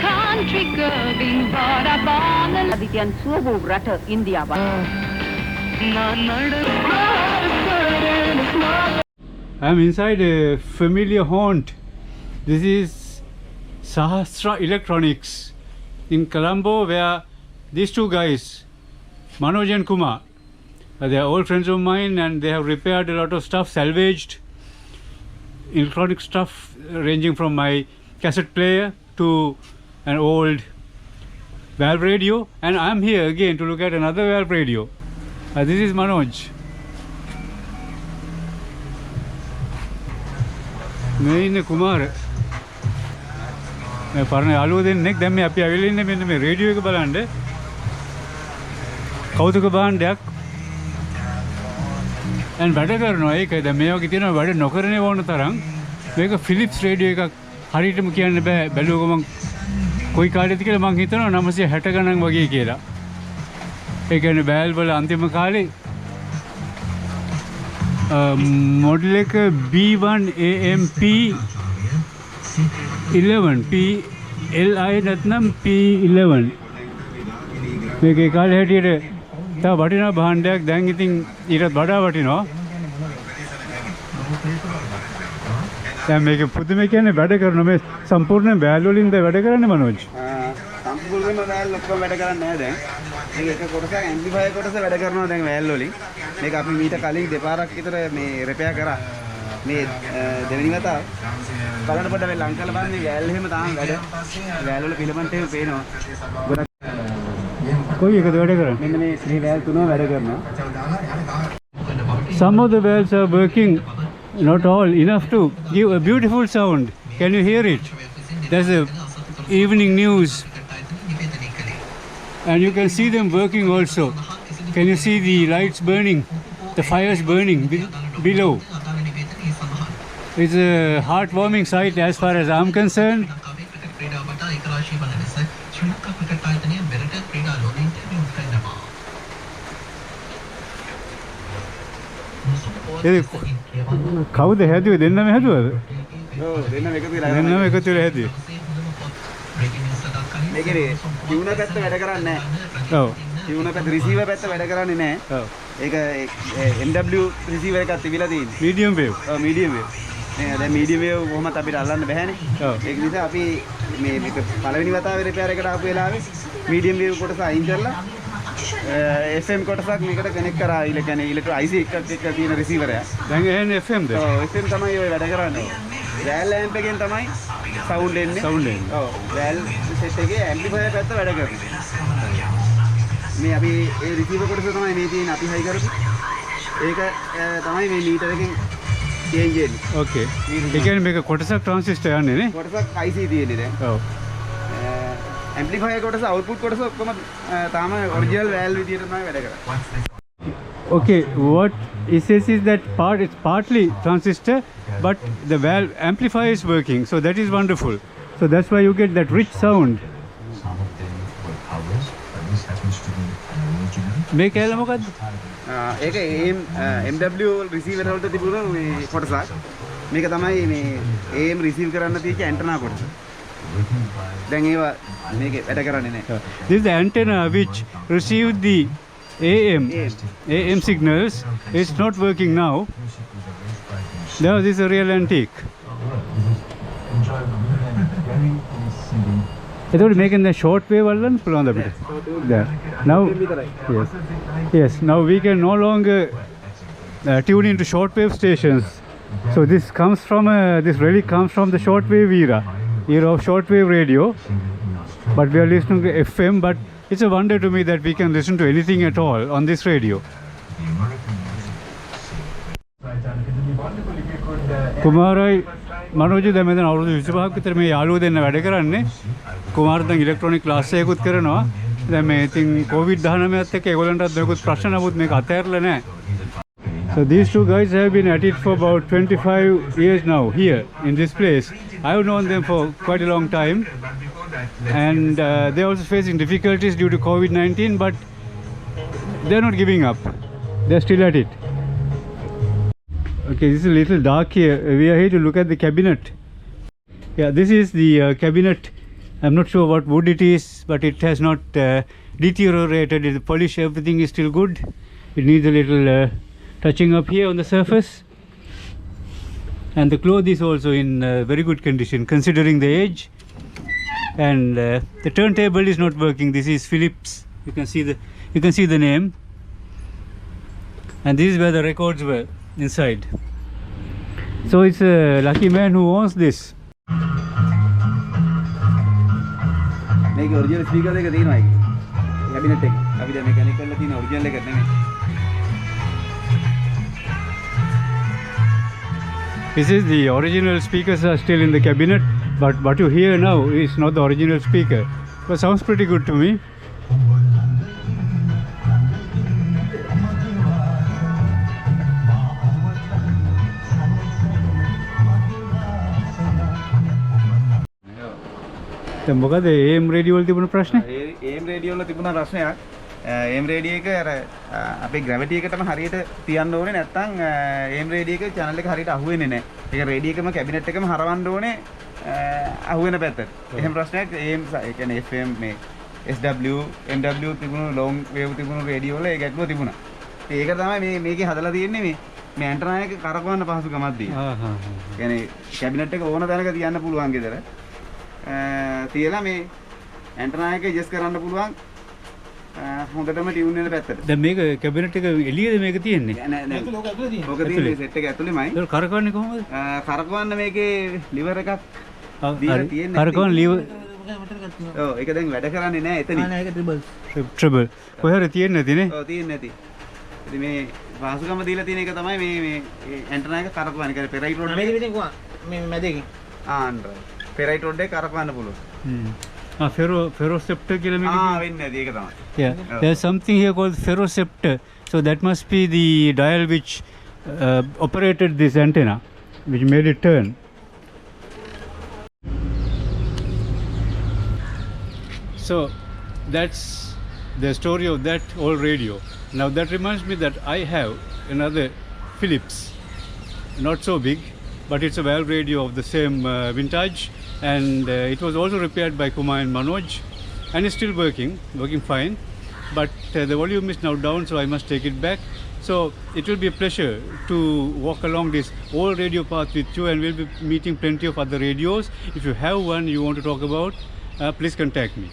country girl being brought up on the Adityan Subu Rata India. I'm inside a familiar haunt. This is Sahasra Electronics in Colombo, where these two guys, Manoj and Kumar, they are old friends of mine, and they have repaired a lot of stuff, salvaged electronic stuff ranging from my cassette player to an old valve radio, and I'm here again to look at another valve radio. This is Manoj. මේ ඉන්නේ කුමාර. මේ පරණ යාළුවෝ දෙන්නෙක් දැන් මේ අපි ඇවිල්ලා ඉන්නේ මෙන්න මේ රේඩියෝ එක බලන්න. කෞතුක භාණ්ඩයක්. and වැඩ කරනවා ඒක. දැන් මේ වගේ තියෙනවා වැඩ නොකරනේ වුණ තරම්. මේක ෆිලිප්ස් රේඩියෝ එකක්. හරියටම කියන්න බෑ. බැලුවක මං කොයි කාලෙද කියලා මං හිතනවා 960 ගණන් වගේ කියලා. ඒ කියන්නේ බෑල් වල අන්තිම කාලේ model එක B1 AMP 11 PLI නැත්නම් P11 මේකේ කාලේ හැටියට තව වටිනා භාණ්ඩයක්. දැන් ඉතින් ඊටත් වඩා වටිනවා. දැන් මේක පුදුම කියන්නේ වැඩ කරන මේ සම්පූර්ණ බෑල් වලින්ද වැඩ කරන්නේ මනෝජ්? සම්පූර්ණයෙන්ම බෑල් ඔක්කොම වැඩ කරන්නේ නැහැ දැන්. මේක එක කොටසක් ඇම්ප්ලිෆයර් කොටස වැඩ කරනවා දැන් බෑල් වලින්. මේක අපි මීට කලින් දෙපාරක් විතර මේ රිපෙයාර් කරා. මේ දෙවෙනි වතාව බලන්න පොඩ්ඩක් මේ ලංකාවේ බලන්න මේ බෑල් එහෙම තාම වැඩ. බෑල් වල පිළමන්ට එහෙම පේනවා. ගොඩක් කොයි එකද වැඩ කරන්නේ? මෙන්න මේ මේ බෑල් තුනම වැඩ කරනවා. Some of the valves are working, not all, enough to give a beautiful sound. Can you hear it? There's a evening news, and you can see them working also. Can you see the lights burning, the fires burning below? It's a heartwarming sight as far as I'm concerned. කවුද හැදුවේ? දෙන්නම හැදුවද? ඔව් දෙන්නම එකතු වෙලා හැදුවේ. මේකේ ටියුනර් පැත්ත වැඩ කරන්නේ නැහැ. ඔව්. ටියුනර් පැත්ත රිසීවර් පැත්ත වැඩ කරන්නේ නැහැ. ඔව්. ඒක MW රිසීවර් එකක් තිබිලා තියෙන්නේ. medium wave. ඔව් medium wave. දැන් medium wave කොහොමද අපිට අල්ලන්න බෑනේ. ඔව්. ඒක නිසා අපි මේක පළවෙනි වතාවේ රිපෙයාර් එකට ආපු වෙලාවේ medium wave කොටස අයින් කරලා FM කොටසක් මේකට කනෙක්ට් කරා. ඒ කියන්නේ IC එකක් එක්ක තියෙන රිසීවර් එක. දැන් එන්නේ FM ද? ඔව් FM තමයි ඔය වැඩ කරන්නේ. වැල් ලැම්ප් එකෙන් තමයි සවුන්ඩ් එන්නේ. ඔව් වැල් සෙට් එකේ ඇම්ප්ලිෆයර් පැත්ත වැඩ කරන්නේ. මේ අපි ඒ රිසීවර් කොටස තමයි මේ තියෙන අපි හයි කරපු. ඒක තමයි මේ මීටර් එකෙන් චේන්ජ් වෙන්නේ. ඕකේ. ඒ කියන්නේ මේක කොටසක් ට්‍රාන්සිස්ටර් යන්නේ නේ? කොටසක් IC තියෙන්නේ දැන්. ඔව්. ඇම්ප්ලිෆයර් කොටස අවුට්පුට් කොටස ඔක්කොම තාම ඔරිජිනල් වැල් විදියට තමයි වැඩ කරන්නේ. Okay, what it says is that it's partly transistor, but the valve amplifier is working, so that is wonderful. So that's why you get that rich sound. මේ කැලේ මොකද්ද? ඒක MW රිසීවර් වලට තිබුණ මේ කොටසක්. මේක තමයි මේ AM රිසීව් කරන්න තියෙච්ච ඇන්ටනා කොටස. දැන් ඒවා මේකේ වැඩ කරන්නේ නැහැ. This is the antenna which received the AM signals. It's not working now. Now this is a real antique. එතකොට මේකෙන් දැන් short wave වලන්න පුළුවන්ද අපිට? There. Now yes, now we can no longer tune into short wave stations. So this really comes from the short wave era of short wave radio. But we are listening to FM, but it's a wonder to me that we can listen to anything at all on this radio. කුමාරයි Manoj දැන් මෙතන අවුරුදු 25ක් විතර මේ යාළුවෝ දෙන්න වැඩ කරන්නේ. කුමාර දැන් ඉලෙක්ට්‍රොනික ක්ලාස් එකකුත් කරනවා. දැන් මේ ඉතින් COVID-19ත් එක්ක ඒගොල්ලන්ටත් මේකුත් ප්‍රශ්න නමුත් මේක අතහැරලා නැහැ. So these two guys have been at it for about 25 years now here in this place. I have known them for quite a long time. And they're also facing difficulties due to COVID-19, but they're not giving up. They're still at it. Okay, this is a little dark here. We are here to look at the cabinet. Yeah, this is the cabinet I'm not sure what wood it is, but it has not deteriorated. The polish, everything is still good. It needs a little touching up here on the surface. And the cloth is also in very good condition considering the age. And the turntable is not working. This is Philips. You can see the name. And this is where the records were inside. So it's a lucky man who owns this. මේක original speaker එක තියෙනවා ඒක. Cabinet එක. අපි දැන් mechanic කරලා තියෙන original එක නෙමෙයි. This is the original speakers are still in the cabinet, but what you hear now is not the original speaker. But sounds pretty good to me. දැන් මොකද AM රේඩියෝ වල තිබුණ ප්‍රශ්නේ? AM රේඩියෝ වල තිබුණා ප්‍රශ්නයක්. AM රේඩියෝ එක අර අපේ ග්‍රැවිටි එකටම හරියට තියන්න ඕනේ නැත්නම් AM රේඩියෝ එක channel එක හරියට අහුවෙන්නේ නැහැ. ඒක රේඩියෝ එකම කැබිනට් එකම හරවන්න ඕනේ අහුවෙන පැත්තට. එහෙම ප්‍රශ්නයක් AM ඒ කියන්නේ FM මේ SW MW තිබුණු long wave තිබුණු රේඩියෝ වල ඒ ගැටලුව තිබුණා. ඒක තමයි මේකේ හදලා තියෙන්නේ මේ ඇන්ටනා එක කරකවන්න පහසුකමක් දීලා. කියන්නේ කැබිනට් එක ඕන තැනක තියන්න පුළුවන් ගෙදර. තියලා මේ ඇන්ටනා එක ඇඩ්ජස්ට් කරන්න පුළුවන් හොඳටම ටියුන් වෙන පැත්තට. දැන් මේක කැබිනට් එක එළියද මේක තියෙන්නේ? නෑ නෑ. ඕක තියෙන්නේ සෙට් එක ඇතුළෙමයි. ඒක කරකවන්නේ කොහොමද? කරකවන්න මේකේ liver එකක් දීලා තියෙන්නේ. කරකවන liver. ඔව් ඒක දැන් වැඩ කරන්නේ නෑ එතනින්. නෑ ඒක ට්‍රිබල්. ට්‍රිබල්. කොහේ හරි තියෙන්නේ නැතිනේ? ඔව් තියෙන්නේ නැති. ඉතින් මේ පහසුකම දීලා තියෙන එක තමයි මේ ඇන්ටනා එක කරකවන්නේ. කියන්නේ පෙරයිට් රෝඩ් මේක විදිහින් කොහොම මේ මැදකින්. පෙරයිට් රෝඩ් එක කරකවන්න පුළුවන්. Ferroceptor කියලා මේක. වෙන්නේ නැති ඒක තමයි. Yeah, there's something here called ferroceptor. So that must be the dial which operated this antenna, which made it turn. So that's the story of that old radio. Now that reminds me that I have another Philips, not so big, but it's a valve radio of the same vintage, and it was also repaired by Kumar and Manoj, and it's still working fine, but the volume is now down, so I must take it back. So it will be a pleasure to walk along this old radio path with you, and we'll be meeting plenty of other radios. If you have one you want to talk about, please contact me.